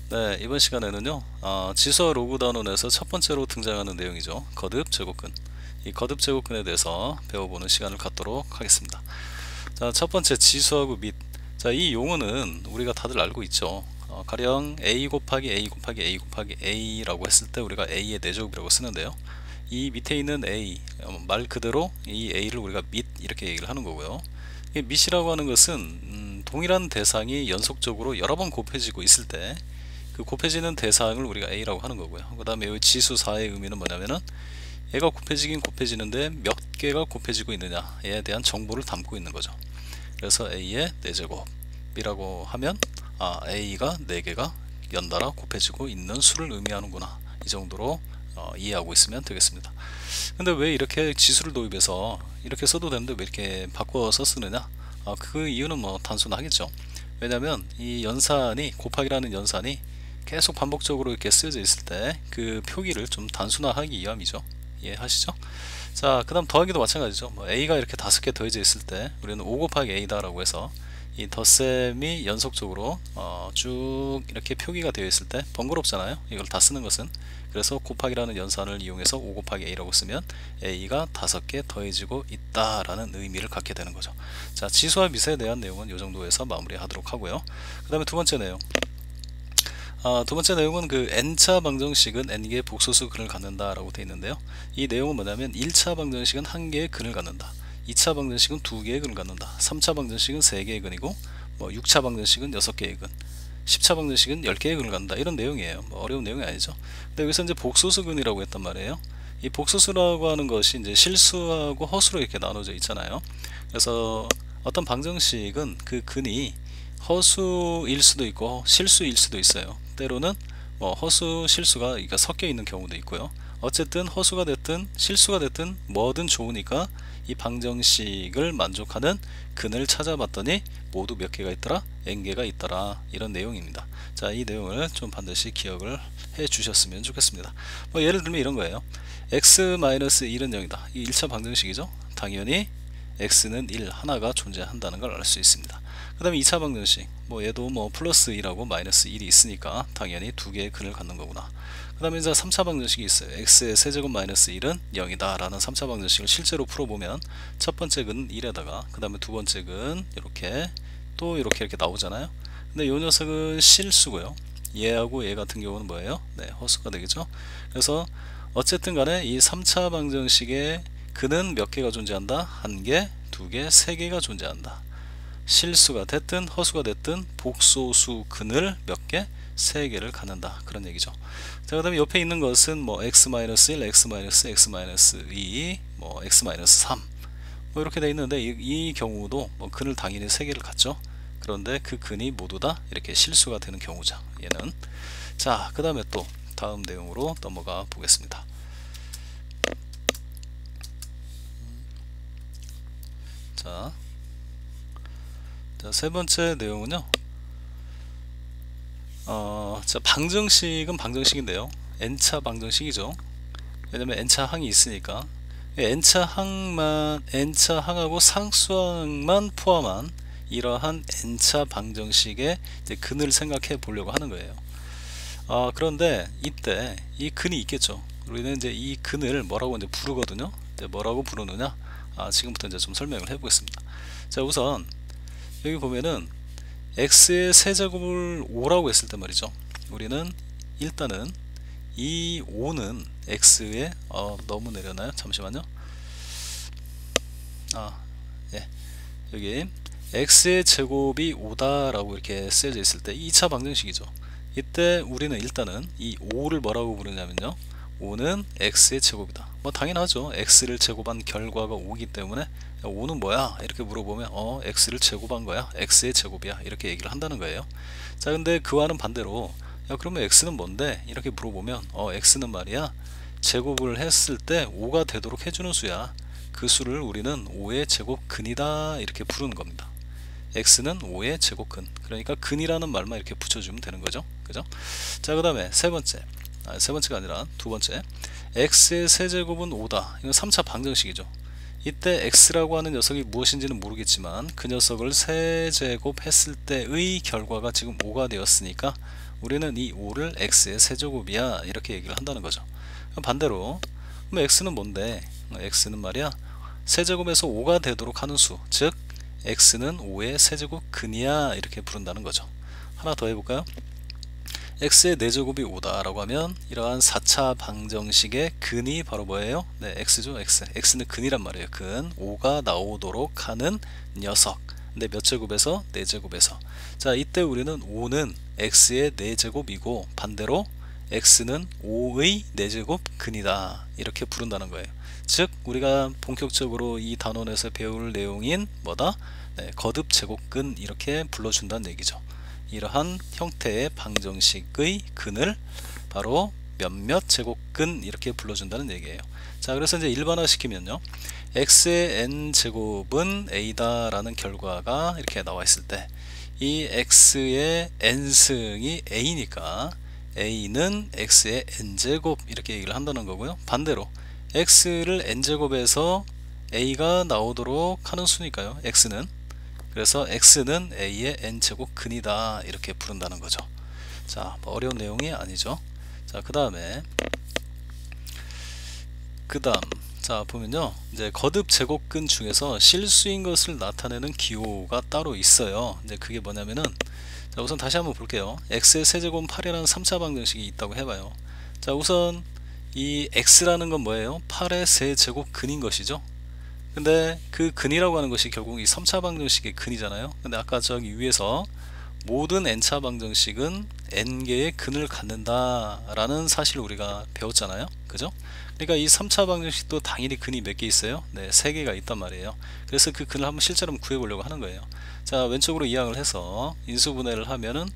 네, 이번 시간에는요, 지수와 로그 단원에서 첫 번째로 등장하는 내용이죠. 거듭 제곱근. 이 거듭 제곱근에 대해서 배워보는 시간을 갖도록 하겠습니다. 자, 첫 번째 지수하고 및. 자, 이 용어는 우리가 다들 알고 있죠. 가령 a 곱하기 a 곱하기 a 곱하기 a라고 했을 때 우리가 a의 4제곱이라고 쓰는데요. 이 밑에 있는 a, 말 그대로 이 a를 우리가 및 이렇게 얘기를 하는 거고요. 이 밋이라고 하는 것은 동일한 대상이 연속적으로 여러 번 곱해지고 있을 때 그 곱해지는 대상을 우리가 A라고 하는 거고요. 그 다음에 이 지수 4의 의미는 뭐냐면은 얘가 곱해지긴 곱해지는데 몇 개가 곱해지고 있느냐에 대한 정보를 담고 있는 거죠. 그래서 A의 4제곱이라고 하면 A가 4개가 연달아 곱해지고 있는 수를 의미하는구나, 이 정도로 이해하고 있으면 되겠습니다. 근데 왜 이렇게 지수를 도입해서 이렇게 써도 되는데 왜 이렇게 바꿔서 쓰느냐? 그 이유는 뭐 단순하겠죠. 왜냐면 이 연산이, 곱하기라는 연산이 계속 반복적으로 이렇게 쓰여져 있을 때 그 표기를 좀 단순화하기 위함이죠. 이해하시죠? 자, 그 다음 더하기도 마찬가지죠. 뭐 A가 이렇게 5개 더해져 있을 때 우리는 5 곱하기 A다 라고 해서 이 덧셈이 연속적으로 쭉 이렇게 표기가 되어 있을 때 번거롭잖아요, 이걸 다 쓰는 것은. 그래서 곱하기라는 연산을 이용해서 5 곱하기 A라고 쓰면 A가 5개 더해지고 있다라는 의미를 갖게 되는 거죠. 자, 지수와 미세에 대한 내용은 이 정도에서 마무리하도록 하고요. 그 다음에 두 번째 내용. 두 번째 내용은 그 n차 방정식은 n개의 복소수 근을 갖는다 라고 되어 있는데요. 이 내용은 뭐냐면 1차 방정식은 1개의 근을 갖는다, 2차 방정식은 2개의 근을 갖는다, 3차 방정식은 3개의 근이고, 뭐 6차 방정식은 6개의 근, 10차 방정식은 10개의 근을 갖는다, 이런 내용이에요. 뭐 어려운 내용이 아니죠. 근데 여기서 이제 복소수 근이라고 했단 말이에요. 이 복소수라고 하는 것이 이제 실수하고 허수로 이렇게 나눠져 있잖아요. 그래서 어떤 방정식은 그 근이 허수일 수도 있고 실수일 수도 있어요. 때로는 뭐 허수 실수가 그러니까 섞여 있는 경우도 있고요. 어쨌든 허수가 됐든 실수가 됐든 뭐든 좋으니까 이 방정식을 만족하는 근을 찾아봤더니 모두 몇 개가 있더라? n개가 있더라, 이런 내용입니다. 자, 이 내용을 좀 반드시 기억을 해 주셨으면 좋겠습니다. 뭐 예를 들면 이런 거예요. x-1은 0이다. 이 1차 방정식이죠. 당연히 x는 1 하나가 존재한다는 걸 알 수 있습니다. 그 다음에 2차 방정식, 뭐 얘도 뭐 플러스 2라고 마이너스 1이 있으니까 당연히 2개의 근을 갖는 거구나. 그 다음에 이제 3차 방정식이 있어요. x의 세제곱 마이너스 1은 0이다 라는 3차 방정식을 실제로 풀어보면 첫 번째 근은 1에다가 그 다음에 두 번째 근 이렇게 또 이렇게 나오잖아요. 근데 이 녀석은 실수고요. 얘하고 얘 같은 경우는 뭐예요? 네, 허수가 되겠죠. 그래서 어쨌든 간에 이 3차 방정식의 근은 몇 개가 존재한다? 1개, 2개, 3개가 존재한다. 실수가 됐든 허수가 됐든 복소수 근을 몇 개? 3개를 갖는다, 그런 얘기죠. 자, 그 다음에 옆에 있는 것은 뭐 x-1, x-, x-2, 뭐 x-3 뭐 이렇게 돼 있는데 이 경우도 뭐 근을 당연히 3개를 갖죠. 그런데 그 근이 모두 다 이렇게 실수가 되는 경우죠, 얘는. 자, 그 다음에 또 다음 내용으로 넘어가 보겠습니다. 자, 세 번째 내용은요. 자, 방정식은 방정식인데요. n차 방정식이죠. 왜냐면 n차 항이 있으니까 n차 항하고 상수항만 포함한 이러한 n차 방정식의 이제 근을 생각해 보려고 하는 거예요. 그런데 이때 이 근이 있겠죠. 우리는 이제 이 근을 뭐라고 이제 부르거든요. 이제 뭐라고 부르느냐? 지금부터 이제 좀 설명을 해보겠습니다. 자, 우선 여기 보면은 x의 세제곱을 5라고 했을 때 말이죠. 우리는 일단은 이 5는 x의 너무 내려나요? 잠시만요. 예. 여기 x의 제곱이 5다 라고 이렇게 쓰여져 있을 때 2차 방정식이죠. 이때 우리는 일단은 이 5를 뭐라고 부르냐면요, 5는 x의 제곱이다. 뭐 당연하죠. x를 제곱한 결과가 5이기 때문에 5는 뭐야? 이렇게 물어보면 x를 제곱한 거야, x의 제곱이야, 이렇게 얘기를 한다는 거예요. 자, 근데 그와는 반대로 야, 그러면 x는 뭔데? 이렇게 물어보면 x는 말이야, 제곱을 했을 때 5가 되도록 해주는 수야. 그 수를 우리는 5의 제곱근이다 이렇게 부르는 겁니다. x는 5의 제곱근, 그러니까 근이라는 말만 이렇게 붙여주면 되는 거죠. 그죠? 자, 그 다음에 세 번째가 아니라 두 번째, x의 세제곱은 5다. 이건 3차 방정식이죠. 이때 x라고 하는 녀석이 무엇인지는 모르겠지만 그 녀석을 세제곱 했을 때의 결과가 지금 5가 되었으니까 우리는 이 5를 x의 세제곱이야 이렇게 얘기를 한다는 거죠. 반대로 그럼 x는 뭔데? x는 말이야 세제곱에서 5가 되도록 하는 수, 즉 x는 5의 세제곱근이야 이렇게 부른다는 거죠. 하나 더 해볼까요? x의 4제곱이 5다 라고 하면 이러한 4차 방정식의 근이 바로 뭐예요? 네, x죠. x는 근이란 말이에요. 근 5가 나오도록 하는 녀석. 근데 몇 제곱에서? 4제곱에서. 자, 이때 우리는 5는 x의 4제곱이고 반대로 x는 5의 4제곱 근이다 이렇게 부른다는 거예요. 즉 우리가 본격적으로 이 단원에서 배울 내용인 뭐다? 네, 거듭 제곱근 이렇게 불러준다는 얘기죠. 이러한 형태의 방정식의 근을 바로 몇몇 제곱근 이렇게 불러준다는 얘기예요. 자, 그래서 이제 일반화 시키면요, x의 n제곱은 a다 라는 결과가 이렇게 나와 있을 때 이 x의 n승이 a니까 a는 x의 n제곱 이렇게 얘기를 한다는 거고요. 반대로 x를 n제곱에서 a가 나오도록 하는 수니까요, x는. 그래서 x는 a의 n제곱 근이다 이렇게 부른다는 거죠. 자, 뭐 어려운 내용이 아니죠. 자, 그 다음 자 보면요, 이제 거듭 제곱근 중에서 실수인 것을 나타내는 기호가 따로 있어요. 이제 그게 뭐냐면은, 자 우선 다시 한번 볼게요. x의 세제곱은 8이라는 3차 방정식이 있다고 해봐요. 자, 우선 이 x라는 건 뭐예요? 8의 세제곱근인 것이죠. 근데 그 근이라고 하는 것이 결국 이 3차 방정식의 근이잖아요. 근데 아까 저기 위에서 모든 n차 방정식은 n개의 근을 갖는다 라는 사실을 우리가 배웠잖아요. 그죠? 그러니까 이 3차 방정식도 당연히 근이 몇 개 있어요? 네, 3개가 있단 말이에요. 그래서 그 근을 한번 실제로 구해 보려고 하는 거예요. 자, 왼쪽으로 이항을 해서 인수분해를 하면은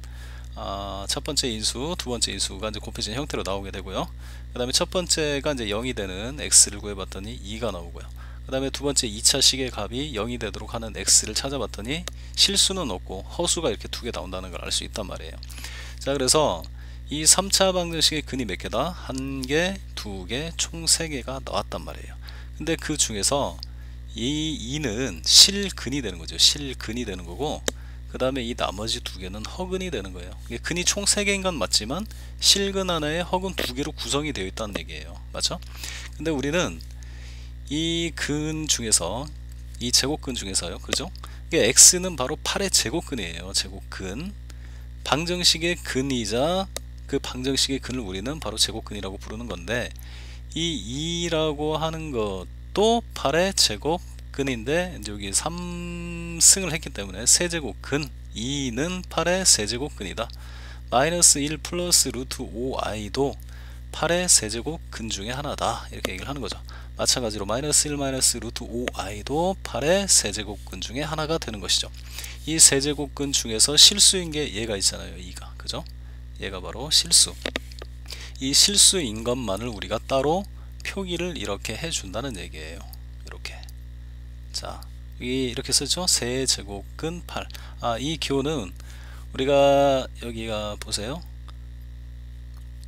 첫 번째 인수, 두 번째 인수가 이제 곱해진 형태로 나오게 되고요. 그 다음에 첫 번째가 이제 0이 되는 x를 구해봤더니 2가 나오고요. 그 다음에 두 번째 2차 식의 값이 0이 되도록 하는 x를 찾아봤더니 실수는 없고 허수가 이렇게 두 개 나온다는 걸 알 수 있단 말이에요. 자, 그래서 이 3차 방정식의 근이 몇 개다? 1개, 2개, 총 3개가 나왔단 말이에요. 근데 그 중에서 이 2는 실근이 되는 거죠. 실근이 되는 거고, 그 다음에 이 나머지 2개는 허근이 되는 거예요. 근이 총 3개인 건 맞지만 실근 하나에 허근 2개로 구성이 되어 있다는 얘기예요. 맞죠? 근데 우리는 이 근 중에서, 이 제곱근 중에서요, 그죠? x는 바로 8의 제곱근이에요. 제곱근. 방정식의 근이자 그 방정식의 근을 우리는 바로 제곱근이라고 부르는 건데, 이 2라고 하는 것도 8의 제곱근인데 이제 여기 3승을 했기 때문에 세제곱근 2는 8의 세제곱근이다. 마이너스 1 플러스 루트 5i도 8의 세제곱근 중에 하나다 이렇게 얘기를 하는 거죠. 마찬가지로 마이너스 1 마이너스 루트 5i도 8의 세제곱근 중에 하나가 되는 것이죠. 이 세제곱근 중에서 실수인 게 얘가 있잖아요. 2가. 그죠? 얘가 바로 실수. 이 실수인 것만을 우리가 따로 표기를 이렇게 해준다는 얘기예요. 이렇게. 자, 이렇게 쓰죠. 세제곱근 8. 이 기호는 우리가 여기가 보세요.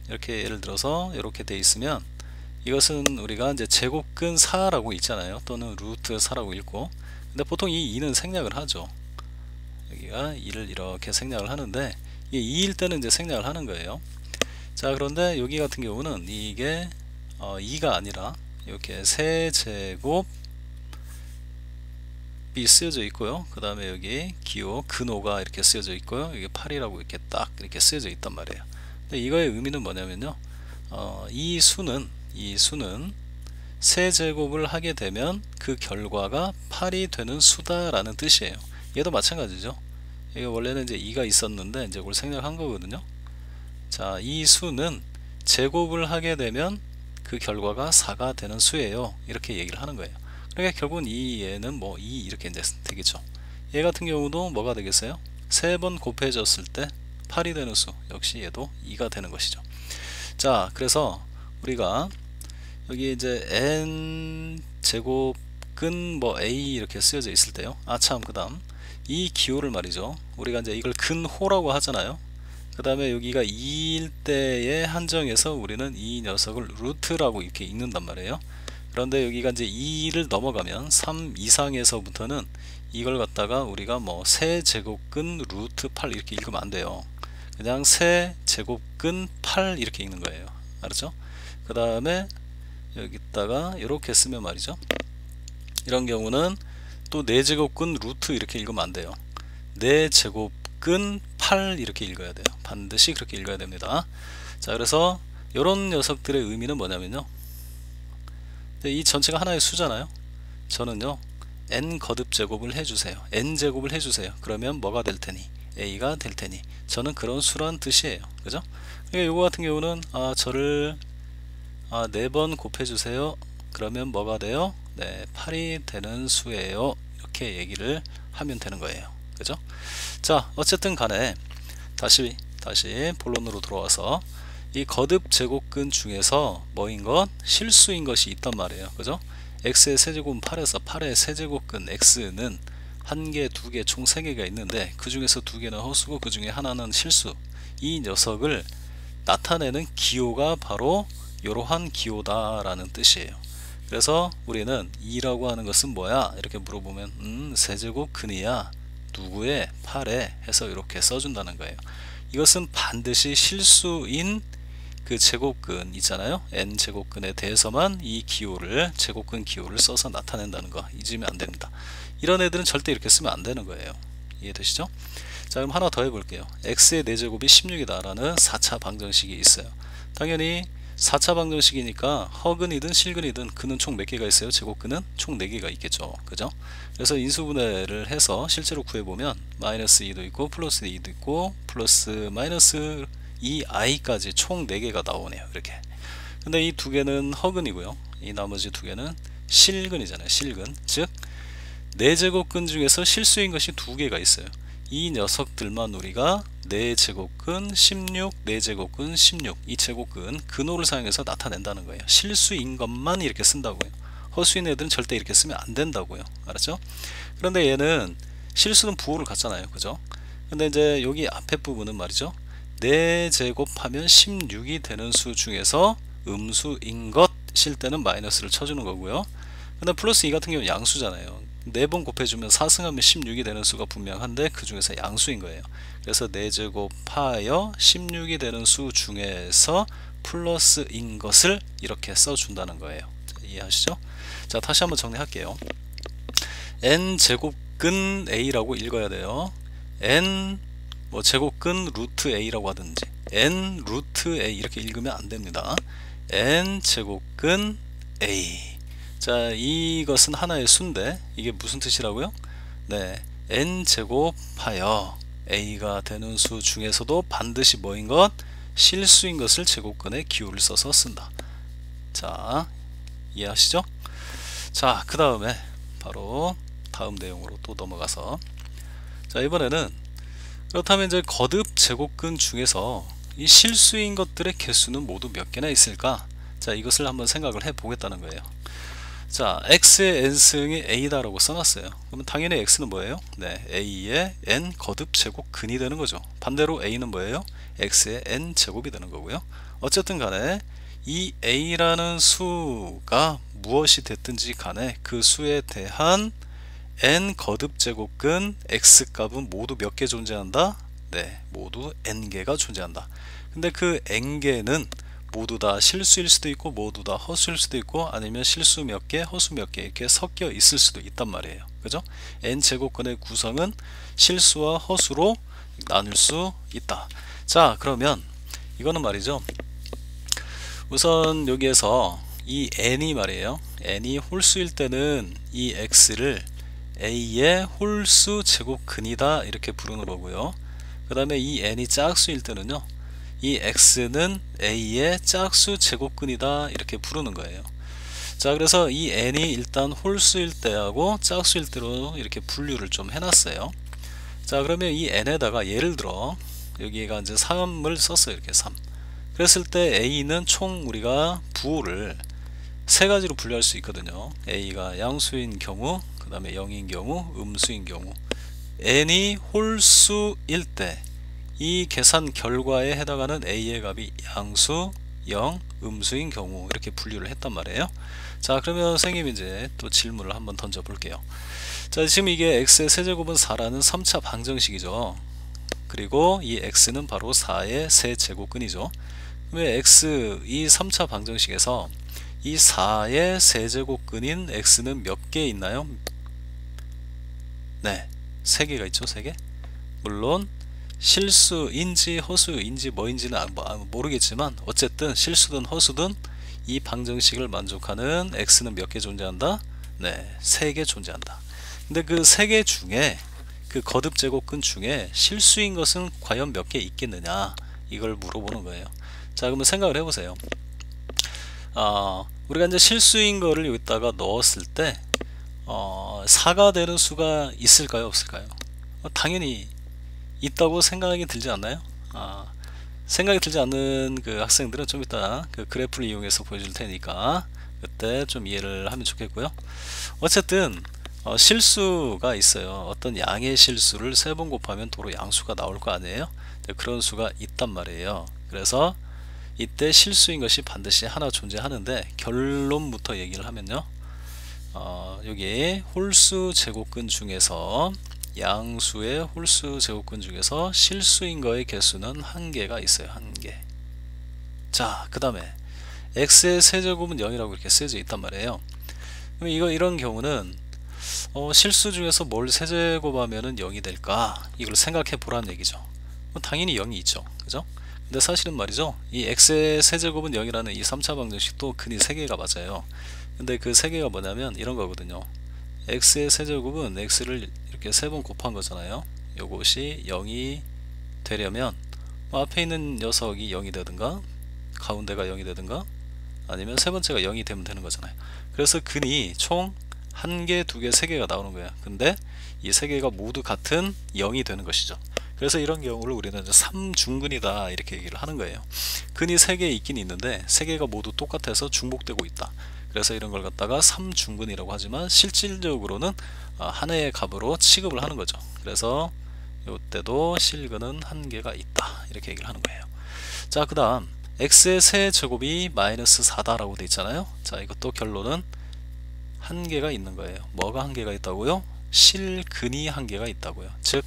이렇게 예를 들어서 이렇게 돼 있으면 이것은 우리가 이제 제곱근 4라고 있잖아요. 또는 루트 4라고 읽고. 근데 보통 이 2는 생략을 하죠. 여기가 2를 이렇게 생략을 하는데, 이게 2일 때는 이제 생략을 하는 거예요. 자, 그런데 여기 같은 경우는 이게 2가 아니라 이렇게 세제곱이 쓰여져 있고요. 그 다음에 여기 기호 근호가 이렇게 쓰여져 있고요. 이게 8이라고 이렇게 딱 이렇게 쓰여져 있단 말이에요. 근데 이거의 의미는 뭐냐면요, 이 수는 세제곱을 하게 되면 그 결과가 8이 되는 수다라는 뜻이에요. 얘도 마찬가지죠. 이게 원래는 이제 2가 있었는데 이제 그걸 생략한 거거든요. 자, 이 수는 제곱을 하게 되면 그 결과가 4가 되는 수예요. 이렇게 얘기를 하는 거예요. 그러니까 결국은 이 얘는 뭐 2 이렇게 이제 되겠죠. 얘 같은 경우도 뭐가 되겠어요? 3번 곱해졌을 때 8이 되는 수, 역시 얘도 2가 되는 것이죠. 자, 그래서 우리가 여기 이제 n 제곱근 뭐 a 이렇게 쓰여져 있을 때요. 참, 그 다음 이 기호를 말이죠, 우리가 이제 이걸 근호라고 하잖아요. 그 다음에 여기가 2일 때에 한정해서 우리는 이 녀석을 루트라고 이렇게 읽는단 말이에요. 그런데 여기가 이제 2를 넘어가면 3 이상에서부터는 이걸 갖다가 우리가 뭐 세제곱근 루트 8 이렇게 읽으면 안 돼요. 그냥 세제곱 제곱근 8 이렇게 읽는 거예요. 알았죠? 그 다음에 여기다가 이렇게 쓰면 말이죠. 이런 경우는 또 4제곱근 루트 이렇게 읽으면 안 돼요. 4제곱근 8 이렇게 읽어야 돼요. 반드시 그렇게 읽어야 됩니다. 자, 그래서 이런 녀석들의 의미는 뭐냐면요, 이 전체가 하나의 수잖아요. 저는요 n 거듭 제곱을 해주세요. n 제곱을 해주세요. 그러면 뭐가 될 테니? a가 될 테니. 저는 그런 수란 뜻이에요. 그죠? 그러니까 요거 같은 경우는 저를 4번 곱해주세요. 그러면 뭐가 돼요? 네, 8이 되는 수예요. 이렇게 얘기를 하면 되는 거예요. 그죠? 자, 어쨌든 간에 다시 본론으로 돌아와서 이 거듭 제곱근 중에서 뭐인 것? 실수인 것이 있단 말이에요. 그죠? x의 세제곱은 8에서 8의 세제곱근 x는 1개, 2개, 총 3개가 있는데 그 중에서 2개는 허수고 그 중에 하나는 실수. 이 녀석을 나타내는 기호가 바로 이러한 기호다 라는 뜻이에요. 그래서 우리는 2라고 하는 것은 뭐야? 이렇게 물어보면 세제곱근이야. 누구의? 8에 해서 이렇게 써준다는 거예요. 이것은 반드시 실수인 그 제곱근 있잖아요. n 제곱근에 대해서만 이 기호를, 제곱근 기호를 써서 나타낸다는 거 잊으면 안 됩니다. 이런 애들은 절대 이렇게 쓰면 안 되는 거예요. 이해되시죠? 자, 그럼 하나 더 해볼게요. x의 4제곱이 16이다 라는 4차 방정식이 있어요. 당연히 4차 방정식이니까 허근이든 실근이든 근은 총 몇 개가 있어요? 제곱근은 총 4개가 있겠죠. 그죠? 그래서 인수분해를 해서 실제로 구해보면 마이너스 2도 있고 플러스 2도 있고 플러스 마이너스 2i까지 총 4개가 나오네요. 이렇게. 근데 이 2개는 허근이고요. 이 나머지 2개는 실근이잖아요. 실근. 즉 4제곱근 중에서 실수인 것이 2개가 있어요. 이 녀석들만 우리가 4제곱근 16, 4제곱근 16 이 제곱근 근호를 사용해서 나타낸다는 거예요. 실수인 것만 이렇게 쓴다고요. 허수인 애들은 절대 이렇게 쓰면 안 된다고요. 알았죠? 그런데 얘는 실수는 부호를 갖잖아요. 그죠? 근데 이제 여기 앞에 부분은 말이죠, 4제곱하면 16이 되는 수 중에서 음수인 것일 때는 마이너스를 쳐주는 거고요. 근데 플러스 2 같은 경우는 양수잖아요. 4번 곱해주면 4승하면 16이 되는 수가 분명한데 그 중에서 양수인 거예요. 그래서 4제곱하여 16이 되는 수 중에서 플러스인 것을 이렇게 써준다는 거예요. 자, 이해하시죠? 자, 다시 한번 정리할게요. n 제곱근 a라고 읽어야 돼요. n 뭐 제곱근 루트 a라고 하든지 n 루트 a 이렇게 읽으면 안 됩니다. n 제곱근 a. 자, 이것은 하나의 수인데 이게 무슨 뜻이라고요? 네, n 제곱하여 a가 되는 수 중에서도 반드시 뭐인 것? 실수인 것을 제곱근의 기호를 써서 쓴다. 자, 이해하시죠? 자, 그 다음에 바로 다음 내용으로 또 넘어가서, 자, 이번에는 그렇다면 이제 거듭 제곱근 중에서 이 실수인 것들의 개수는 모두 몇 개나 있을까? 자, 이것을 한번 생각을 해 보겠다는 거예요. 자, x의 n승이 a다 라고 써놨어요. 그러면 당연히 x는 뭐예요? 네, a의 n 거듭 제곱근이 되는 거죠. 반대로 a는 뭐예요? x의 n 제곱이 되는 거고요. 어쨌든 간에 이 a라는 수가 무엇이 됐든지 간에 그 수에 대한 n 거듭 제곱근 x 값은 모두 몇 개 존재한다? 네, 모두 n개가 존재한다. 근데 그 n개는 모두 다 실수일 수도 있고 모두 다 허수일 수도 있고 아니면 실수 몇 개, 허수 몇 개 이렇게 섞여 있을 수도 있단 말이에요. 그죠? n 제곱근의 구성은 실수와 허수로 나눌 수 있다. 자, 그러면 이거는 말이죠, 우선 여기에서 이 n이 말이에요, n이 홀수일 때는 이 x를 a의 홀수 제곱근이다 이렇게 부르는 거고요. 그 다음에 이 n이 짝수일 때는요, 이 x는 a의 짝수 제곱근이다 이렇게 부르는 거예요. 자, 그래서 이 n이 일단 홀수일 때하고 짝수일 때로 이렇게 분류를 좀 해놨어요. 자, 그러면 이 n에다가 예를 들어 여기가 이제 3을 썼어요. 이렇게 3. 그랬을 때 a는 총 우리가 부호를 세 가지로 분류할 수 있거든요. a가 양수인 경우, 그 다음에 0인 경우, 음수인 경우. n이 홀수일 때 이 계산 결과에 해당하는 a의 값이 양수, 0, 음수인 경우 이렇게 분류를 했단 말이에요. 자, 그러면 선생님이 이제 또 질문을 한번 던져 볼게요. 자, 지금 이게 x의 세제곱은 4라는 3차 방정식이죠. 그리고 이 x는 바로 4의 세제곱근이죠. 왜 x 이 3차 방정식에서 이 4의 세제곱근인 x는 몇 개 있나요? 네, 3개가 있죠. 3개. 물론 실수인지 허수인지 뭐인지는 모르겠지만 어쨌든 실수든 허수든 이 방정식을 만족하는 x는 몇 개 존재한다? 네, 3개 존재한다. 근데 그 3개 중에 그 거듭 제곱근 중에 실수인 것은 과연 몇 개 있겠느냐, 이걸 물어보는 거예요. 자, 그러면 생각을 해보세요. 우리가 이제 실수인 거를 여기다가 넣었을 때 4가 되는 수가 있을까요, 없을까요? 당연히 있다고 생각이 들지 않나요? 생각이 들지 않는 그 학생들은 좀 이따 그 그래프를 이용해서 보여줄 테니까 그때 좀 이해를 하면 좋겠고요. 어쨌든 실수가 있어요. 어떤 양의 실수를 3번 곱하면 도로 양수가 나올 거 아니에요? 그런 수가 있단 말이에요. 그래서 이때 실수인 것이 반드시 하나 존재하는데, 결론부터 얘기를 하면요, 여기 홀수 제곱근 중에서 양수의 홀수 제곱근 중에서 실수인 거의 개수는 1개가 있어요. 1개. 자, 그 다음에 x의 세제곱은 0이라고 이렇게 쓰여져 있단 말이에요. 그럼 이런 경우는 실수 중에서 뭘 세제곱하면은 0이 될까, 이걸 생각해 보라는 얘기죠. 당연히 0이 있죠, 그죠? 근데 사실은 말이죠, 이 x의 세제곱은 0이라는 이 3차 방정식도 근이 3개가 맞아요. 근데 그 3개가 뭐냐면 이런 거거든요. x의 세제곱은 x를 이렇게 3번 곱한 거잖아요. 요것이 0이 되려면 앞에 있는 녀석이 0이 되든가 가운데가 0이 되든가 아니면 세 번째가 0이 되면 되는 거잖아요. 그래서 근이 총 1개, 2개, 3개가 나오는 거예요. 근데 이 3개가 모두 같은 0이 되는 것이죠. 그래서 이런 경우를 우리는 3중근이다 이렇게 얘기를 하는 거예요. 근이 3개 있긴 있는데 3개가 모두 똑같아서 중복되고 있다. 그래서 이런 걸 갖다가 3중근이라고 하지만 실질적으로는 하나의 값으로 취급을 하는 거죠. 그래서 이때도 실근은 1개가 있다 이렇게 얘기를 하는 거예요. 자, 그 다음 x의 세제곱이 마이너스 4다라고 돼 있잖아요. 자, 이것도 결론은 1개가 있는 거예요. 뭐가 1개가 있다고요? 실근이 1개가 있다고요. 즉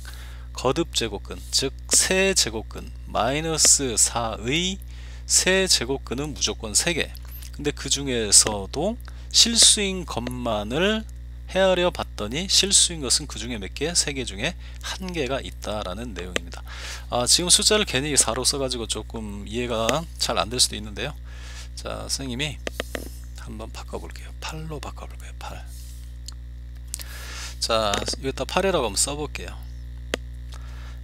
거듭 제곱근, 즉 세제곱근 마이너스 4의 세제곱근은 무조건 3개. 근데 그 중에서도 실수인 것만을 헤아려 봤더니 실수인 것은 그 중에 몇 개? 3개 중에 1개가 있다라는 내용입니다. 지금 숫자를 괜히 4로 써가지고 조금 이해가 잘 안 될 수도 있는데요. 자, 선생님이 한번 바꿔볼게요. 8로 바꿔볼게요. 8. 자, 여기다 8이라고 한번 써볼게요.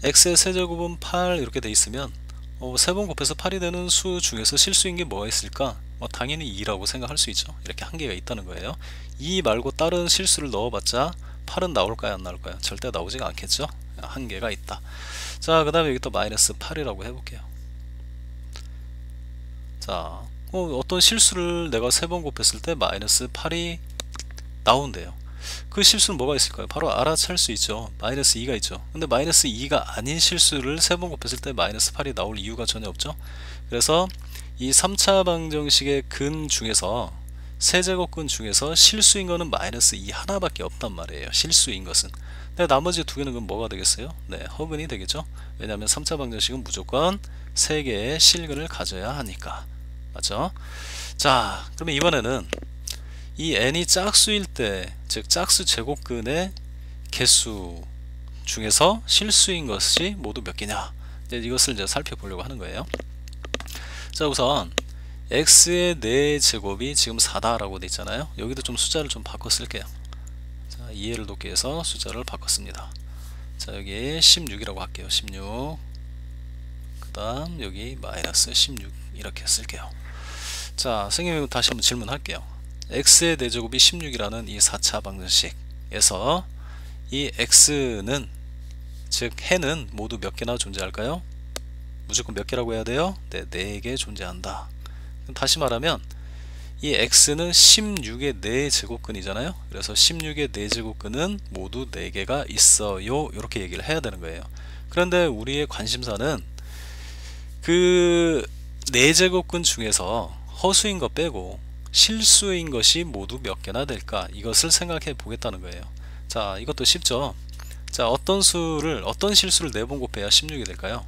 x의 세제곱은 8 이렇게 돼 있으면 3번 곱해서 8이 되는 수 중에서 실수인 게 뭐가 있을까? 당연히 2라고 생각할 수 있죠. 이렇게 1개가 있다는 거예요. 2 말고 다른 실수를 넣어봤자 8은 나올까요, 안 나올까요? 절대 나오지가 않겠죠. 1개가 있다. 자, 그 다음에 여기 또 마이너스 8이라고 해볼게요. 자, 어떤 실수를 내가 3번 곱했을 때 마이너스 8이 나온대요. 그 실수는 뭐가 있을까요? 바로 알아챌 수 있죠. 마이너스 2가 있죠. 근데 마이너스 2가 아닌 실수를 3번 곱했을 때 마이너스 8이 나올 이유가 전혀 없죠. 그래서 이 3차 방정식의 근 중에서 세제곱근 중에서 실수인 거는 마이너스 2 하나밖에 없단 말이에요. 실수인 것은. 근데 나머지 2개는 그럼 뭐가 되겠어요? 네, 허근이 되겠죠. 왜냐하면 3차 방정식은 무조건 3개의 실근을 가져야 하니까. 맞죠? 자, 그러면 이번에는 이 n이 짝수일 때, 즉 짝수 제곱근의 개수 중에서 실수인 것이 모두 몇 개냐, 이것을 이제 살펴보려고 하는 거예요. 자, 우선 x의 4제곱이 지금 4다라고 돼 있잖아요. 여기도 좀 숫자를 좀 바꿔 쓸게요. 자, 이해를 돕기 위해서 숫자를 바꿨습니다. 자, 여기 16이라고 할게요. 16. 그 다음 여기 마이너스 16 이렇게 쓸게요. 자, 선생님 다시 한번 질문할게요. x의 4제곱이 16이라는 이 4차 방정식에서 이 x는, 즉 해는 모두 몇 개나 존재할까요? 무조건 몇 개라고 해야 돼요? 네, 4개 존재한다. 다시 말하면 이 x는 16의 4제곱근이잖아요. 그래서 16의 4제곱근은 모두 4개가 있어요. 이렇게 얘기를 해야 되는 거예요. 그런데 우리의 관심사는 그 4제곱근 중에서 허수인 거 빼고 실수인 것이 모두 몇 개나 될까, 이것을 생각해 보겠다는 거예요. 자, 이것도 쉽죠. 자, 어떤 실수를 4번 곱해야 16이 될까요?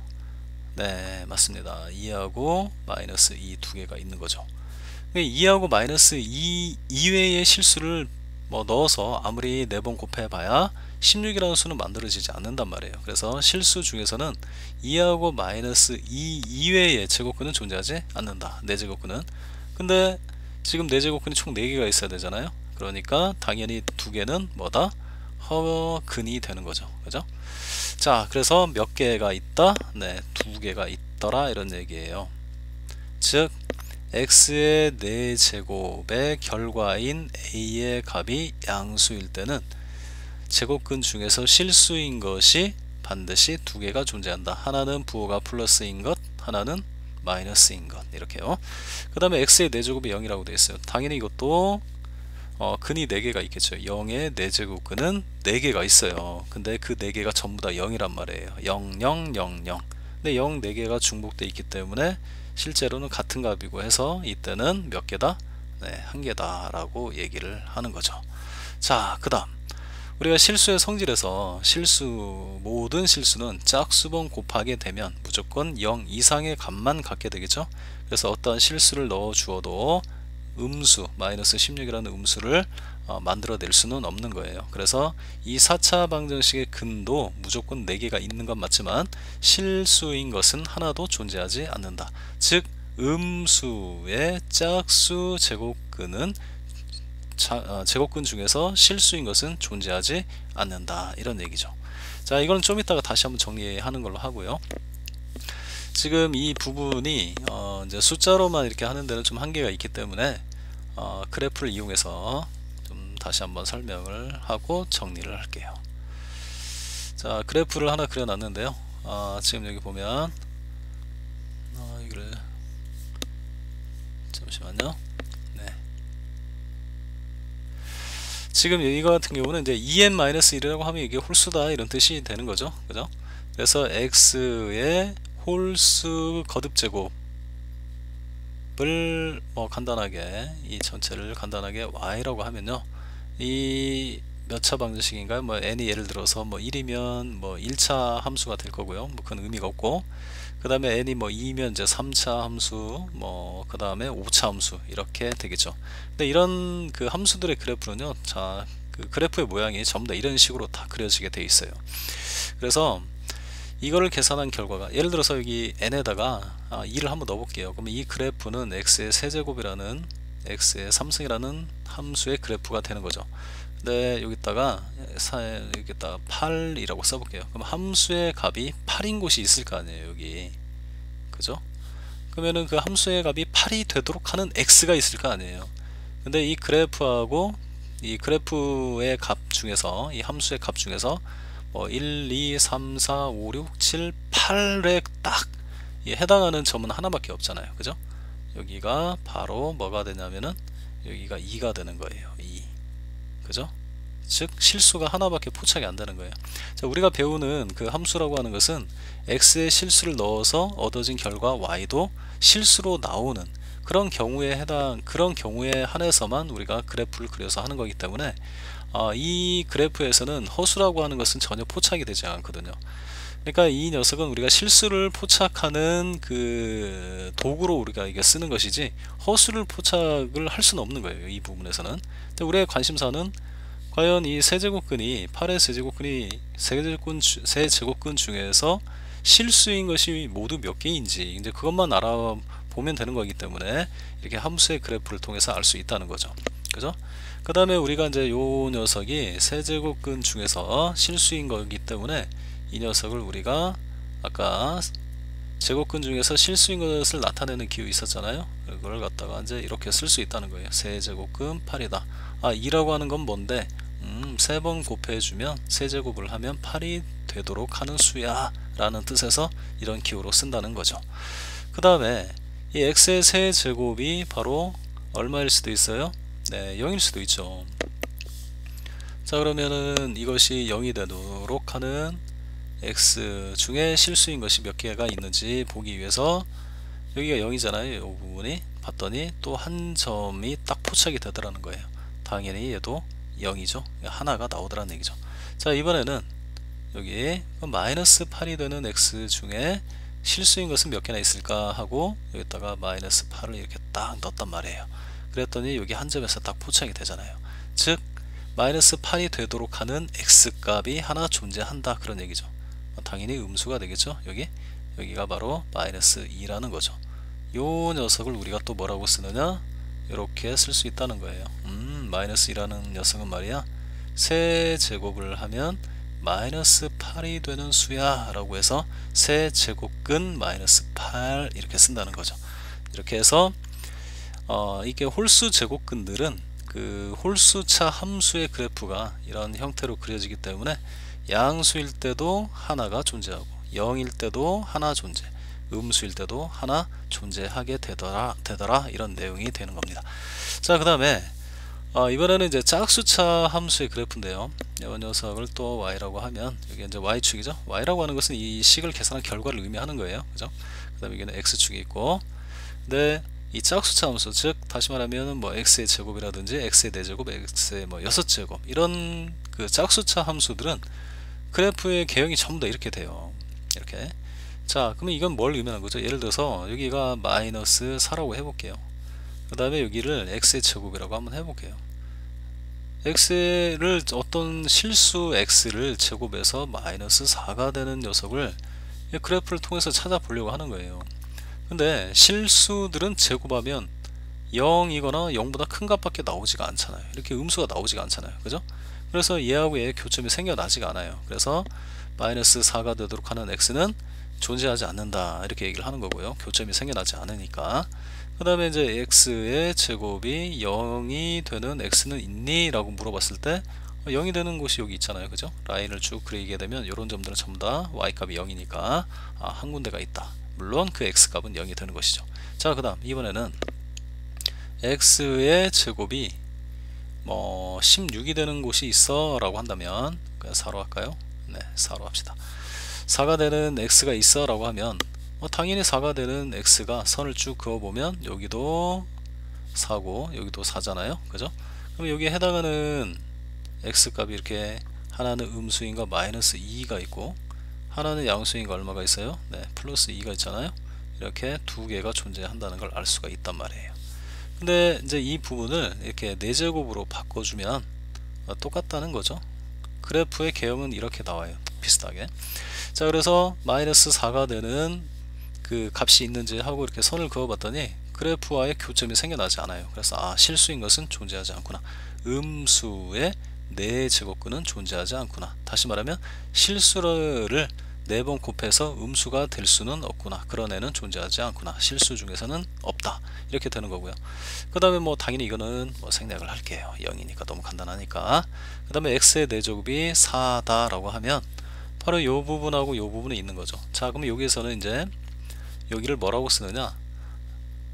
네, 맞습니다. 2하고 마이너스 2 두 개가 있는 거죠. 2하고 마이너스 2 이외의 실수를 뭐 넣어서 아무리 4번 곱해봐야 16이라는 수는 만들어지지 않는단 말이에요. 그래서 실수 중에서는 2하고 마이너스 2 이외의 제곱근은 존재하지 않는다. 4제곱근은. 근데 지금 4제곱근이 총 4개가 있어야 되잖아요. 그러니까 당연히 2개는 뭐다? 허근이 되는 거죠. 그죠? 자, 그래서 몇 개가 있다? 네, 2개가 있더라 이런 얘기예요. 즉 x의 4제곱의 결과인 a의 값이 양수일 때는 제곱근 중에서 실수인 것이 반드시 2개가 존재한다. 하나는 부호가 플러스인 것, 하나는 마이너스인 것. 이렇게요. 그 다음에 x의 4제곱이 0이라고 되어 있어요. 당연히 이것도 근이 4개가 있겠죠. 0의 4제곱근은 4개가 있어요. 근데 그 4개가 전부 다 0이란 말이에요. 0, 0, 0, 0. 근데 0 4개가 중복되어 있기 때문에 실제로는 같은 값이고 해서 이때는 몇 개다? 네, 1개다 라고 얘기를 하는 거죠. 자, 그 다음 우리가 실수의 성질에서 모든 실수는 짝수번 곱하게 되면 무조건 0 이상의 값만 갖게 되겠죠. 그래서 어떤 실수를 넣어 주어도 음수 마이너스 16이라는 음수를 만들어낼 수는 없는 거예요. 그래서 이 4차 방정식의 근도 무조건 4개가 있는 건 맞지만 실수인 것은 하나도 존재하지 않는다. 즉 음수의 짝수 제곱근은 제곱근 중에서 실수인 것은 존재하지 않는다. 이런 얘기죠. 자, 이건 좀 이따가 다시 한번 정리하는 걸로 하고요. 지금 이 부분이 이제 숫자로만 이렇게 하는 데는 좀 한계가 있기 때문에 그래프를 이용해서 좀 다시 한번 설명을 하고 정리를 할게요. 자, 그래프를 하나 그려놨는데요. 지금 여기 보면 이거를 잠시만요. 네. 지금 이거 같은 경우는 이제 2n-1이라고 하면 이게 홀수다 이런 뜻이 되는 거죠. 그죠? 그래서 x의 홀수 거듭 제곱을 뭐 간단하게 이 전체를 간단하게 y라고 하면요, 이 몇 차 방정식인가요? 뭐 n이 예를 들어서 뭐 1이면 뭐 1차 함수가 될 거고요. 뭐 그건 의미가 없고, 그 다음에 n이 뭐 2면 이제 3차 함수, 뭐 그 다음에 5차 함수 이렇게 되겠죠. 근데 이런 그 함수들의 그래프는요, 자, 그 그래프의 모양이 전부 다 이런 식으로 다 그려지게 돼 있어요. 그래서 이거를 계산한 결과가 예를 들어서 여기 n에다가 2를 한번 넣어 볼게요. 그러면 이 그래프는 x의 세제곱이라는 x의 3승이라는 함수의 그래프가 되는 거죠. 근데 여기다가 8이라고 써볼게요. 그럼 함수의 값이 8인 곳이 있을 거 아니에요, 여기. 그죠? 그러면은 그 함수의 값이 8이 되도록 하는 x가 있을 거 아니에요. 근데 이 그래프하고 이 그래프의 값 중에서, 이 함수의 값 중에서 뭐 1, 2, 3, 4, 5, 6, 7, 8에 딱 해당하는 점은 하나밖에 없잖아요. 그죠? 여기가 바로 뭐가 되냐면은 여기가 2가 되는 거예요. 2. 그죠? 즉 실수가 하나밖에 포착이 안 되는 거예요. 자, 우리가 배우는 그 함수라고 하는 것은 x의 실수를 넣어서 얻어진 결과 y도 실수로 나오는 그런 경우에 한해서만 우리가 그래프를 그려서 하는 거기 때문에 이 그래프에서는 허수라고 하는 것은 전혀 포착이 되지 않거든요. 그러니까 이 녀석은 우리가 실수를 포착하는 그 도구로 우리가 이게 쓰는 것이지 허수를 포착을 할 수는 없는 거예요. 이 부분에서는. 근데 우리의 관심사는 과연 이 세제곱근이 8의 세제곱근 중에서 실수인 것이 모두 몇 개인지 이제 그것만 알아보면 되는 거기 때문에 이렇게 함수의 그래프를 통해서 알 수 있다는 거죠. 그죠? 그 다음에 우리가 이제 요 녀석이 세제곱근 중에서 실수인 거기 때문에 이 녀석을 우리가 아까 제곱근 중에서 실수인 것을 나타내는 기호 있었잖아요. 그걸 갖다가 이제 이렇게 쓸 수 있다는 거예요. 세제곱근 8이다. 2라고 하는 건 뭔데? 3번 곱해주면 세제곱을 하면 8이 되도록 하는 수야 라는 뜻에서 이런 기호로 쓴다는 거죠. 그 다음에 이 x의 세제곱이 바로 얼마일 수도 있어요? 네, 0일 수도 있죠. 자, 그러면은 이것이 0이 되도록 하는 x 중에 실수인 것이 몇 개가 있는지 보기 위해서 여기가 0이잖아요. 이 부분이 봤더니 또 한 점이 딱 포착이 되더라는 거예요. 당연히 얘도 0이죠. 하나가 나오더라는 얘기죠. 자, 이번에는 여기 마이너스 8이 되는 x 중에 실수인 것은 몇 개나 있을까 하고 여기다가 마이너스 8을 이렇게 딱 넣었단 말이에요. 그랬더니 여기 한 점에서 딱 포착이 되잖아요. 즉 마이너스 8이 되도록 하는 x값이 하나 존재한다, 그런 얘기죠. 당연히 음수가 되겠죠. 여기가 바로 마이너스 2라는 거죠. 요 녀석을 우리가 또 뭐라고 쓰느냐, 이렇게 쓸 수 있다는 거예요. 마이너스 2라는 녀석은 말이야, 세제곱을 하면 마이너스 8이 되는 수야 라고 해서 세제곱근 마이너스 8 이렇게 쓴다는 거죠. 이렇게 해서 이게 홀수 제곱근들은 그 홀수차 함수의 그래프가 이런 형태로 그려지기 때문에 양수일 때도 하나가 존재하고 0일 때도 하나 존재, 음수일 때도 하나 존재하게 되더라 이런 내용이 되는 겁니다. 자, 그 다음에 이번에는 이제 짝수차 함수의 그래프인데요. 이 녀석을 또 y라고 하면 여기 이제 y축이죠. y라고 하는 것은 이 식을 계산한 결과를 의미하는 거예요. 그죠? 그 다음에 여기는 x축이 있고, 근데 이 짝수차 함수, 즉 다시 말하면 뭐 x의 제곱이라든지 x의 4제곱, x의 뭐 6제곱 이런 그 짝수차 함수들은 그래프의 개형이 전부 다 이렇게 돼요. 이렇게. 자, 그러면 이건 뭘 의미하는 거죠? 예를 들어서 여기가 마이너스 4라고 해볼게요. 그 다음에 여기를 x의 제곱이라고 한번 해볼게요. x를 어떤 실수 x를 제곱해서 마이너스 4가 되는 녀석을 그래프를 통해서 찾아보려고 하는 거예요. 근데 실수들은 제곱하면 0이거나 0보다 큰 값밖에 나오지가 않잖아요. 이렇게 음수가 나오지가 않잖아요. 그죠? 그래서 얘하고 얘의 교점이 생겨나지가 않아요. 그래서 마이너스 4가 되도록 하는 x는 존재하지 않는다, 이렇게 얘기를 하는 거고요. 교점이 생겨나지 않으니까. 그 다음에 이제 x의 제곱이 0이 되는 x는 있니? 라고 물어봤을 때 0이 되는 곳이 여기 있잖아요. 그죠? 라인을 쭉 그리게 되면 이런 점들은 전부 다 y값이 0이니까 한 군데가 있다. 물론 그 x값은 0이 되는 것이죠. 자, 그 다음 이번에는 x의 제곱이 뭐 16이 되는 곳이 있어 라고 한다면 그냥 4로 할까요? 네, 4로 합시다. 4가 되는 x가 있어 라고 하면 당연히 4가 되는 x가 선을 쭉 그어보면 여기도 4고 여기도 4잖아요. 그죠? 그럼 여기에 해당하는 x값이 이렇게 하나는 음수인과 마이너스 2가 있고 하나는 양수인과 얼마가 있어요? 네, 플러스 2가 있잖아요. 이렇게 두 개가 존재한다는 걸 알 수가 있단 말이에요. 근데 이제 이 부분을 이렇게 4제곱으로 바꿔주면 똑같다는 거죠. 그래프의 개형은 이렇게 나와요. 비슷하게. 자, 그래서 마이너스 4가 되는 그 값이 있는지 하고 이렇게 선을 그어봤더니 그래프와의 교점이 생겨나지 않아요. 그래서 실수인 것은 존재하지 않구나. 음수의 4제곱근은 존재하지 않구나. 다시 말하면 실수를 4번 곱해서 음수가 될 수는 없구나. 그런 애는 존재하지 않구나. 실수 중에서는 없다. 이렇게 되는 거고요. 그 다음에 뭐 당연히 이거는 뭐 생략을 할게요. 0이니까 너무 간단하니까. 그 다음에 x의 4제곱이 4다 라고 하면 바로 이 부분하고 이 부분이 있는 거죠. 자, 그럼 여기에서는 이제 여기를 뭐라고 쓰느냐,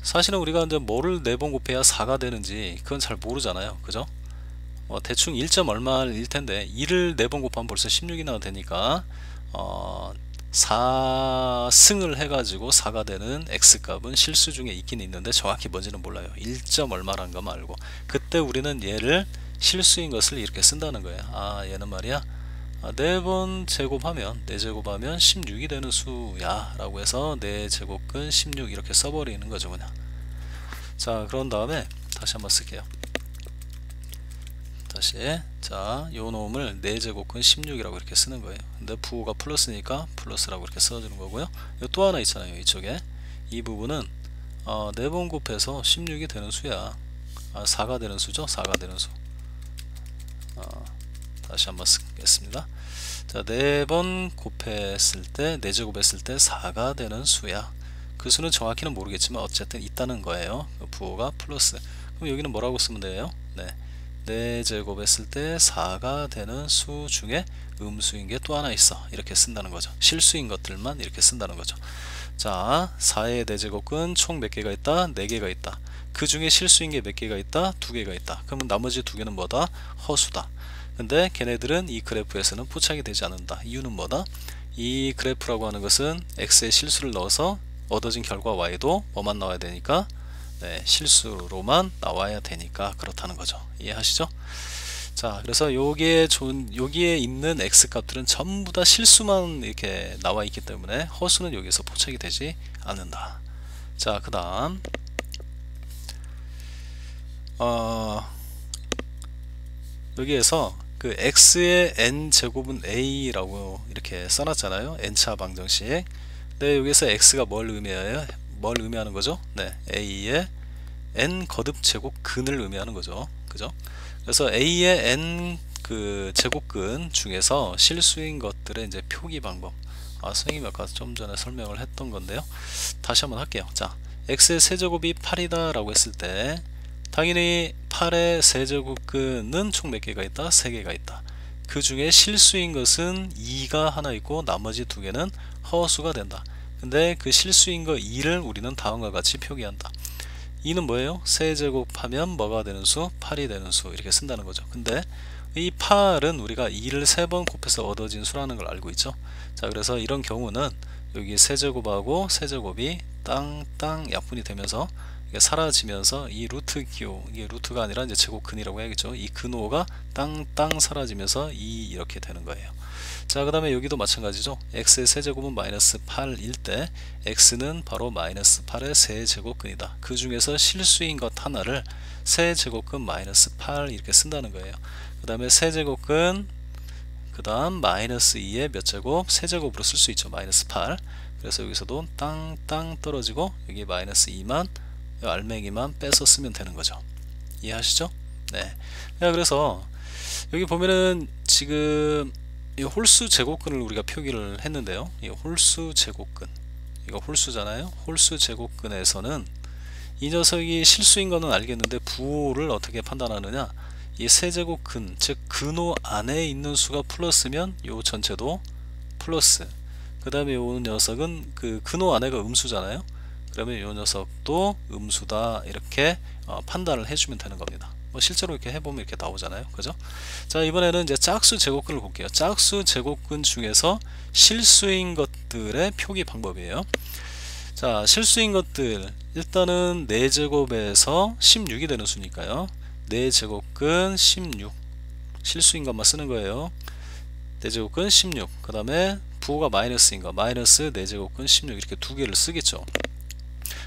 사실은 우리가 이제 뭐를 4번 곱해야 4가 되는지 그건 잘 모르잖아요. 그죠? 대충 1점 얼마일 텐데 2를 4번 곱하면 벌써 16이나 되니까 4승을 해가지고 4가 되는 x값은 실수 중에 있긴 있는데 정확히 뭔지는 몰라요. 1점 얼마란 것만 알고 그때 우리는 얘를 실수인 것을 이렇게 쓴다는 거예요. 얘는 말이야 4번 제곱하면 4제곱하면 16이 되는 수야 라고 해서 4제곱근 16 이렇게 써버리는 거죠. 그냥. 자, 그런 다음에 다시 한번 쓸게요. 다시. 자, 요 놈을 4제곱근 16이라고 이렇게 쓰는 거예요. 근데 부호가 플러스니까 플러스라고 이렇게 써주는 거고요. 또 하나 있잖아요. 이쪽에 이 부분은 4번 곱해서 16이 되는 수야. 4가 되는 수죠. 4가 되는 수. 다시 한번 쓰겠습니다. 자, 4번 곱했을 때 4제곱했을 때 4가 되는 수야. 그 수는 정확히는 모르겠지만 어쨌든 있다는 거예요. 부호가 플러스. 그럼 여기는 뭐라고 쓰면 돼요? 네, 4제곱했을 때 4가 되는 수 중에 음수인 게 또 하나 있어. 이렇게 쓴다는 거죠. 실수인 것들만 이렇게 쓴다는 거죠. 자, 4의 4제곱은 총 몇 개가 있다? 4개가 있다. 그 중에 실수인 게 몇 개가 있다? 2개가 있다. 그러면 나머지 2개는 뭐다? 허수다. 근데 걔네들은 이 그래프에서는 포착이 되지 않는다. 이유는 뭐다? 이 그래프라고 하는 것은 x의 실수를 넣어서 얻어진 결과 y도 뭐만 나와야 되니까? 네, 실수로만 나와야 되니까 그렇다는 거죠. 이해하시죠? 자, 그래서 여기에 있는 x 값들은 전부 다 실수만 이렇게 나와 있기 때문에 허수는 여기서 포착이 되지 않는다. 자, 그 다음 여기에서 그 x의 n 제곱은 a라고 이렇게 써놨잖아요. n차 방정식. 근데 여기서 x가 뭘 의미해요? 뭘 의미하는 거죠? 네, a의 n 거듭 제곱근을 의미하는 거죠. 그죠? 그래서 a의 n 그 제곱근 중에서 실수인 것들의 이제 표기 방법. 선생님이 아까 좀 전에 설명을 했던 건데요. 다시 한번 할게요. 자, x의 세제곱이 8이다 라고 했을 때 당연히 8의 세제곱근은 총 몇 개가 있다? 3개가 있다. 그 중에 실수인 것은 2가 하나 있고 나머지 2개는 허수가 된다. 근데 그 실수인 거 2를 우리는 다음과 같이 표기한다. 2는 뭐예요? 세제곱하면 뭐가 되는 수? 8이 되는 수. 이렇게 쓴다는 거죠. 근데 이 8은 우리가 2를 3번 곱해서 얻어진 수라는 걸 알고 있죠. 자, 그래서 이런 경우는 여기 세제곱하고 세제곱이 땅땅 약분이 되면서 이게 사라지면서 이 루트 기호, 이게 루트가 아니라 이제 제곱근이라고 해야겠죠. 이 근호가 땅땅 사라지면서 이렇게 되는 거예요. 자, 그 다음에 여기도 마찬가지죠. x의 세제곱은 마이너스 8일 때 x는 바로 마이너스 8의 세제곱근이다. 그 중에서 실수인 것 하나를 세제곱근 마이너스 8 이렇게 쓴다는 거예요. 그 다음에 세제곱근 그 다음 마이너스 2의 몇 제곱? 세제곱으로 쓸 수 있죠. 마이너스 8. 그래서 여기서도 땅땅 떨어지고 여기 마이너스 2만 알맹이만 빼서 쓰면 되는 거죠. 이해하시죠? 네. 그래서 여기 보면은 지금 이 홀수 제곱근을 우리가 표기를 했는데요. 이 홀수 제곱근, 이거 홀수잖아요. 홀수 제곱근에서는 이 녀석이 실수인 거는 알겠는데 부호를 어떻게 판단하느냐? 이 세제곱근, 즉 근호 안에 있는 수가 플러스면 요 전체도 플러스. 그 다음에 요 녀석은 그 근호 안에가 음수잖아요. 그러면 요 녀석도 음수다 이렇게 판단을 해주면 되는 겁니다. 실제로 이렇게 해보면 이렇게 나오잖아요. 그죠? 자, 이번에는 이제 짝수 제곱근을 볼게요. 짝수 제곱근 중에서 실수인 것들의 표기 방법이에요. 자, 실수인 것들 일단은 4제곱에서 16이 되는 수니까요. 4제곱근 16 실수인 것만 쓰는 거예요. 4제곱근 16 그 다음에 부호가 마이너스인 거 마이너스 4제곱근 16 이렇게 두 개를 쓰겠죠.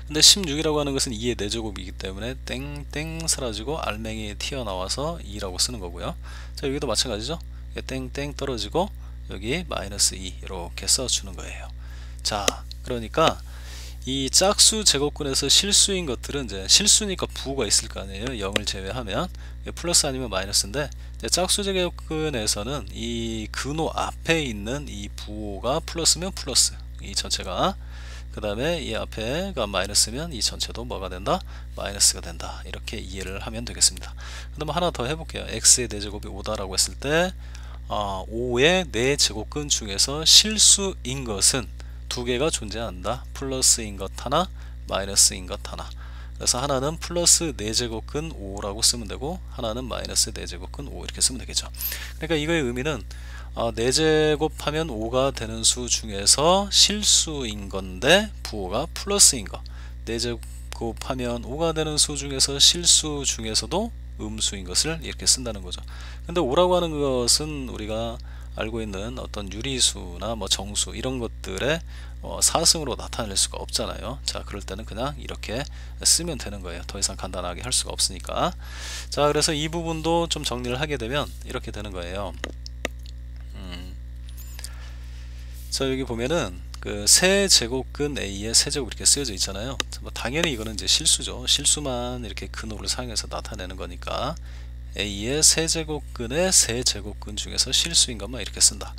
근데 16이라고 하는 것은 2의 4제곱이기 때문에 땡땡 사라지고 알맹이 튀어나와서 2라고 쓰는 거고요. 자, 여기도 마찬가지죠. 땡땡 떨어지고 여기 마이너스 2 이렇게 써주는 거예요. 자, 그러니까 이 짝수 제곱근에서 실수인 것들은 이제 실수니까 부호가 있을 거 아니에요. 0을 제외하면 플러스 아니면 마이너스인데 짝수 제곱근에서는 이 근호 앞에 있는 이 부호가 플러스면 플러스 이 전체가, 그 다음에 이 앞에가 마이너스면 이 전체도 뭐가 된다? 마이너스가 된다. 이렇게 이해를 하면 되겠습니다. 그 다음에 하나 더 해볼게요. x의 4제곱이 5다라고 했을 때 5의 4제곱근 중에서 실수인 것은 두 개가 존재한다. 플러스인 것 하나, 마이너스인 것 하나. 그래서 하나는 플러스 4제곱근 5라고 쓰면 되고 하나는 마이너스 4제곱근 5 이렇게 쓰면 되겠죠. 그러니까 이거의 의미는 4제곱하면 5가 되는 수 중에서 실수인 건데 부호가 플러스인 거, 4제곱하면 5가 되는 수 중에서 실수 중에서도 음수인 것을 이렇게 쓴다는 거죠. 근데 5라고 하는 것은 우리가 알고 있는 어떤 유리수나 뭐 정수 이런 것들의 사승으로 나타낼 수가 없잖아요. 자, 그럴 때는 그냥 이렇게 쓰면 되는 거예요. 더 이상 간단하게 할 수가 없으니까. 자, 그래서 이 부분도 좀 정리를 하게 되면 이렇게 되는 거예요. 자, 여기 보면은 그 세제곱근 a의 세제곱 이렇게 쓰여져 있잖아요. 뭐 당연히 이거는 이제 실수죠. 실수만 이렇게 근호를 사용해서 나타내는 거니까 a의 세제곱근의 세제곱근 중에서 실수인 것만 이렇게 쓴다.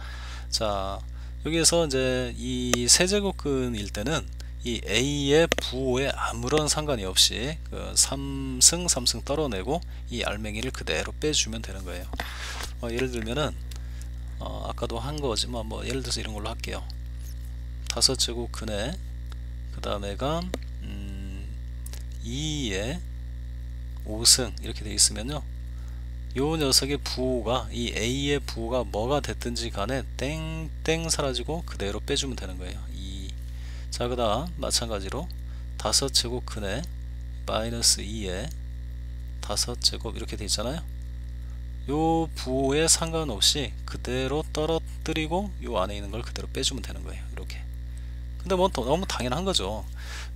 자, 여기에서 이제 이 세제곱근일 때는 이 a의 부호에 아무런 상관이 없이 그 3승 떨어내고 이 알맹이를 그대로 빼주면 되는 거예요. 예를 들면은 아까도 한 거지만 뭐 예를 들어서 이런 걸로 할게요. 5제곱근에 그 다음에가 2의 5승 이렇게 되어 있으면요, 요 녀석의 부호가 이 a의 부호가 뭐가 됐든지 간에 땡땡 사라지고 그대로 빼주면 되는 거예요. 자, 그 다음 마찬가지로 5제곱근에 마이너스 2에 5제곱 이렇게 되어 있잖아요. 요 부호에 상관없이 그대로 떨어뜨리고 요 안에 있는 걸 그대로 빼주면 되는 거예요. 이렇게. 근데 뭐 너무 당연한 거죠.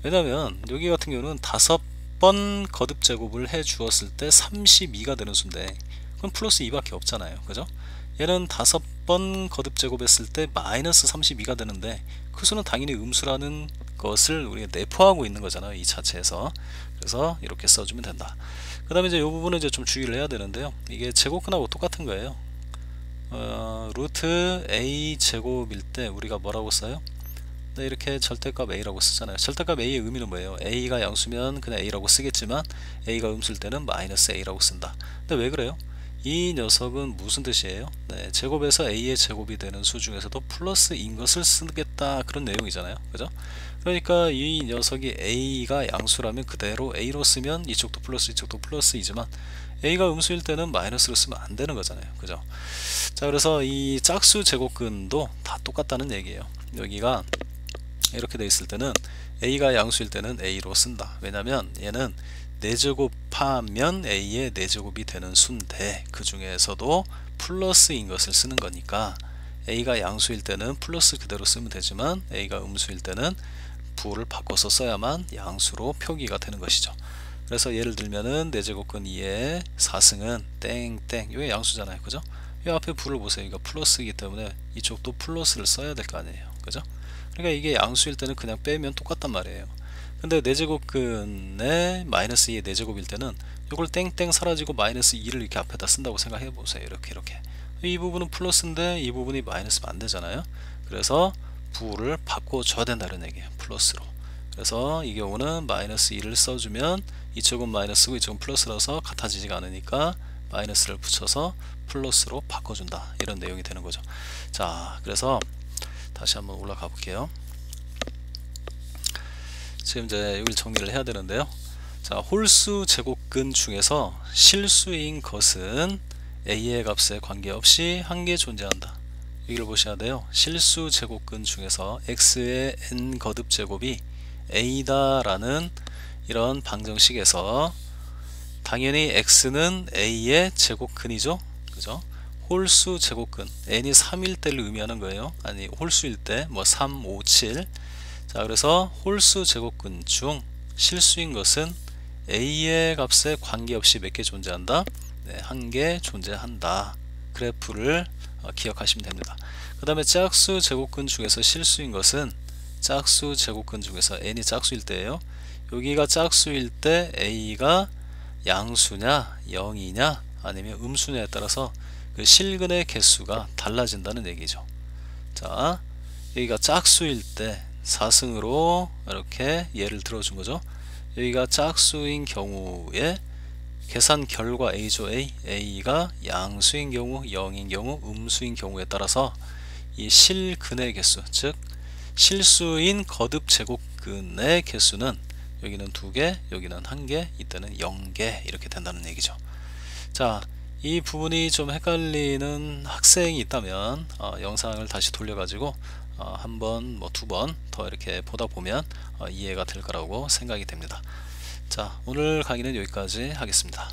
왜냐면 여기 같은 경우는 5번 거듭 제곱을 해 주었을 때 32가 되는 수인데 그럼 플러스 2밖에 없잖아요. 그죠? 얘는 5번 거듭 제곱했을 때 마이너스 32가 되는데 그 수는 당연히 음수라는 것을 우리가 내포하고 있는 거잖아요. 이 자체에서. 그래서 이렇게 써주면 된다. 그 다음에 이제 이 부분은 이제 좀 주의를 해야 되는데요. 이게 제곱근하고 똑같은 거예요. 루트 a 제곱일 때 우리가 뭐라고 써요? 네, 이렇게 절대값 a라고 쓰잖아요. 절대값 a의 의미는 뭐예요? a가 양수면 그냥 a라고 쓰겠지만 a가 음수일 때는 마이너스 a라고 쓴다. 근데 왜 그래요? 이 녀석은 무슨 뜻이에요? 네, 제곱에서 a의 제곱이 되는 수 중에서도 플러스인 것을 쓰겠다 그런 내용이잖아요. 그죠? 그러니까 이 녀석이 a가 양수라면 그대로 a로 쓰면 이쪽도 플러스 이쪽도 플러스이지만 a가 음수일 때는 마이너스로 쓰면 안 되는 거잖아요. 그죠? 자, 그래서 이 짝수 제곱근도 다 똑같다는 얘기예요. 여기가 이렇게 돼 있을 때는 a가 양수일 때는 a로 쓴다. 왜냐면 얘는 4제곱하면 a의 4제곱이 되는 수인데 그 중에서도 플러스인 것을 쓰는 거니까 a가 양수일 때는 플러스 그대로 쓰면 되지만 a가 음수일 때는 부호를 바꿔서 써야만 양수로 표기가 되는 것이죠. 그래서 예를 들면은 4제곱근 2의 4승은 땡땡 이게 양수잖아요. 그죠? 이 앞에 부를 보세요. 이거 플러스이기 때문에 이쪽도 플러스를 써야 될 거 아니에요. 그죠? 그러니까 이게 양수일 때는 그냥 빼면 똑같단 말이에요. 근데 4제곱근의 마이너스 2의 4제곱일 때는 이걸 땡땡 사라지고 마이너스 2를 이렇게 앞에다 쓴다고 생각해 보세요. 이렇게 이 부분은 플러스인데 이 부분이 마이너스면 안 되잖아요. 그래서 부호를 바꿔줘야 된다는 얘기예요. 플러스로. 그래서 이 경우는 마이너스 2를 써주면 이쪽은 마이너스고 이쪽은 플러스라서 같아지지가 않으니까 마이너스를 붙여서 플러스로 바꿔준다. 이런 내용이 되는 거죠. 자, 그래서 다시 한번 올라가 볼게요. 지금 이제 여기 정리를 해야 되는데요. 자, 홀수 제곱근 중에서 실수인 것은 a의 값에 관계없이 한 개 존재한다. 여기를 보셔야 돼요. 실수 제곱근 중에서 x의 n 거듭 제곱이 a다 라는 이런 방정식에서 당연히 x는 a의 제곱근이죠. 그죠? 홀수 제곱근 n이 3일 때를 의미하는 거예요. 아니 홀수일 때 뭐 3, 5, 7. 자, 그래서 홀수 제곱근 중 실수인 것은 a의 값에 관계없이 몇 개 존재한다? 네, 한 개 존재한다. 그래프를 기억하시면 됩니다. 그 다음에 짝수 제곱근 중에서 실수인 것은 짝수 제곱근 중에서 n이 짝수일 때예요. 여기가 짝수일 때 a가 양수냐 0이냐 아니면 음수냐에 따라서 그 실근의 개수가 달라진다는 얘기죠. 자, 여기가 짝수일 때 4승으로 이렇게 예를 들어준 거죠. 여기가 짝수인 경우에 계산 결과 a죠. a가 양수인 경우 0인 경우 음수인 경우에 따라서 이 실근의 개수 즉 실수인 거듭 제곱근의 개수는 여기는 2개 여기는 1개 이때는 0개 이렇게 된다는 얘기죠. 자, 이 부분이 좀 헷갈리는 학생이 있다면 영상을 다시 돌려가지고 한 번, 뭐 2번 더 이렇게 보다 보면 이해가 될 거라고 생각이 됩니다. 자, 오늘 강의는 여기까지 하겠습니다.